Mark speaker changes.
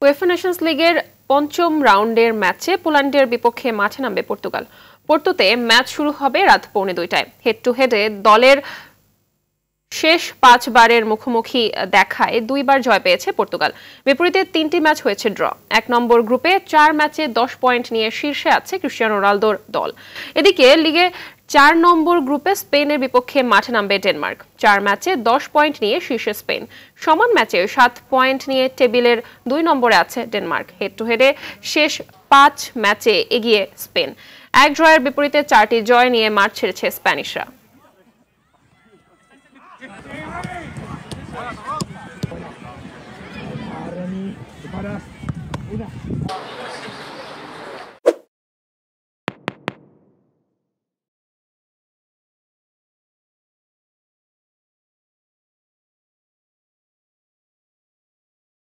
Speaker 1: UEFA Nations লিগের পঞ্চম রাউন্ডের ম্যাচে পোল্যান্ডের বিপক্ষে মাঠে নামবে পর্তুগাল। পোর্তোতে ম্যাচ শুরু হবে রাত 1:45টায়। হেড টু হেডে দলের শেষ 5 বারের মুখোমুখি দেখায় 2 বার জয় পেয়েছে পর্তুগাল। বিপরীতে 3টি ম্যাচ হয়েছে ড্র। 1 নম্বর গ্রুপে 4 ম্যাচে 10 পয়েন্ট নিয়ে শীর্ষে আছে ক্রিস্টিয়ানো রোনালদোর দল। এদিকে লিগে 4 নম্বর গ্রুপে স্পেনের বিপক্ষে মাঠে নামবে ডেনমার্ক। 4 ম্যাচে 10 পয়েন্ট নিয়ে শীর্ষে স্পেন। সমান ম্যাচে 7 পয়েন্ট নিয়ে টেবিলের 2 নম্বরে আছে ডেনমার্ক। হেড টু হেডে শেষ 5 ম্যাচে এগিয়ে স্পেন। 1 ড্রয়ের বিপরীতে 4টি জয় নিয়ে মাঠ ছেড়েছে স্প্যানিশরা।
Speaker 2: Para una.